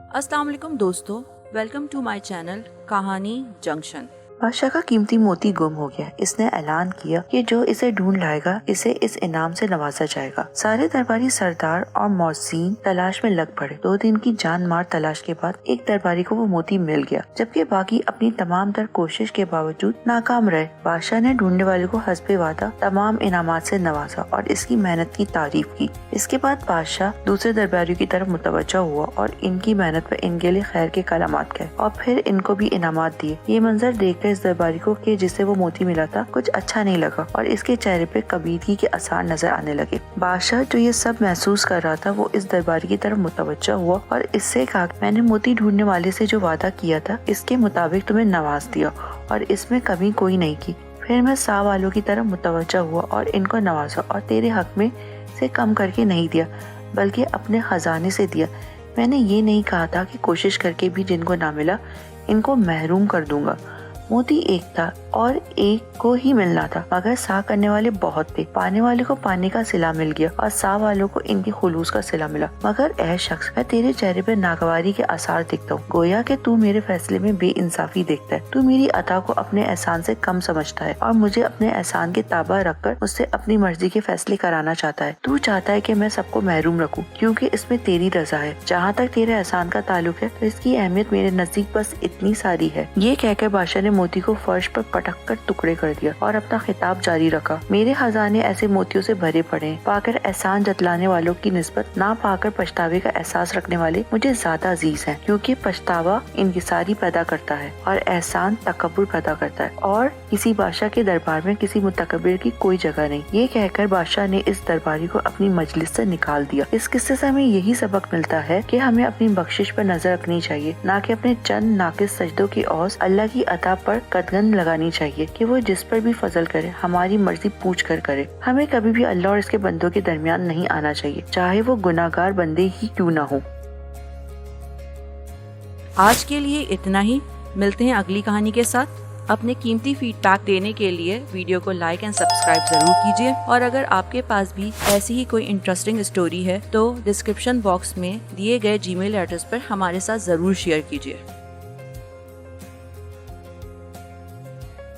अस्सलाम वालेकुम दोस्तों, वेलकम टू माय चैनल कहानी जंक्शन। बादशाह का कीमती मोती गुम हो गया। इसने ऐलान किया कि जो इसे ढूंढ लाएगा इसे इस इनाम से नवाजा जाएगा। सारे दरबारी सरदार और मौज़ीन तलाश में लग पड़े। 2 दिन की जान मार तलाश के बाद एक दरबारी को वो मोती मिल गया, जबकि बाकी अपनी तमाम तर कोशिश के बावजूद नाकाम रहे। बादशाह ने ढूंढने वाले को हस्बे वादा तमाम इनामात से नवाजा और इसकी मेहनत की तारीफ की। इसके बाद बादशाह दूसरे दरबारियों की तरफ मुतवज्जो हुआ और इनकी मेहनत पर इनके लिए खैर के कलामात कहे और फिर इनको भी इनामात दिए। ये मंजर देखकर इस दरबारी को कि जिसे वो मोती मिला था कुछ अच्छा नहीं लगा और इसके चेहरे पे कबीदगी के आसार नजर आने लगे। बादशाह जो ये सब महसूस कर रहा था वो इस दरबारी की तरफ मुतवज्जो हुआ और इससे कहा, मैंने मोती ढूंढने वाले से जो वादा किया था इसके मुताबिक तुम्हें नवाज दिया और इसमें कमी कोई नहीं की। फिर मैं 100 वालों की तरफ मुतवज्जो हुआ और इनको नवाजा और तेरे हक में से कम करके नहीं दिया बल्कि अपने खजाने से दिया। मैंने ये नहीं कहा था कि कोशिश करके भी जिनको ना मिला इनको महरूम कर दूंगा। मोती एक था और एक को ही मिलना था, मगर सा करने वाले बहुत थे। पाने वाले को पाने का सिला मिल गया और सा वालों को इनके खुलूस का सिला मिला। मगर ऐ शख्स, मैं तेरे चेहरे पर नागवारी के आसार दिखता हूँ, गोया कि तू मेरे फैसले में बेइंसाफी देखता है। तू मेरी अता को अपने एहसान से कम समझता है और मुझे अपने एहसान के ताबा रखकर मुझसे अपनी मर्जी के फैसले कराना चाहता है। तू चाहता है कि मैं सबको महरूम रखूं क्योंकि इसमें तेरी रजा है। जहाँ तक तेरे एहसान का ताल्लुक है तो इसकी अहमियत मेरे नजदीक बस इतनी सारी है। ये कहकर बादशाह ने मोती को फर्श पर पटक कर टुकड़े कर दिया और अपना खिताब जारी रखा। मेरे खजाने ऐसे मोतियों से भरे पड़े हैं, पाकर एहसान जतलाने वालों की निस्बत ना पाकर पछतावे का एहसास रखने वाले मुझे ज्यादा अजीज हैं, क्योंकि पछतावा इंकिसारी पैदा करता है और एहसान तकब्बुर पैदा करता है और किसी बादशाह के दरबार में किसी मुतकब्बिर की कोई जगह नहीं। ये कहकर बादशाह ने इस दरबारी को अपनी मजलिस से निकाल दिया। इस किस्से से हमें यही सबक मिलता है कि हमें अपनी बख्शिश पर नजर रखनी चाहिए, ना कि अपने चंद नाकिस सजदों की औस अल्लाह की अता पर कदगन लगानी चाहिए कि वो जिस पर भी फजल करे हमारी मर्जी पूछ कर करे। हमें कभी भी अल्लाह और इसके बंदों के दरमियान नहीं आना चाहिए, चाहे वो गुनाहगार बंदे ही क्यों ना हो। आज के लिए इतना ही, मिलते हैं अगली कहानी के साथ। अपने कीमती फीडबैक देने के लिए वीडियो को लाइक एंड सब्सक्राइब जरूर कीजिए और अगर आपके पास भी ऐसी ही कोई इंटरेस्टिंग स्टोरी है तो डिस्क्रिप्शन बॉक्स में दिए गए जीमेल एड्रेस पर हमारे साथ जरूर शेयर कीजिए।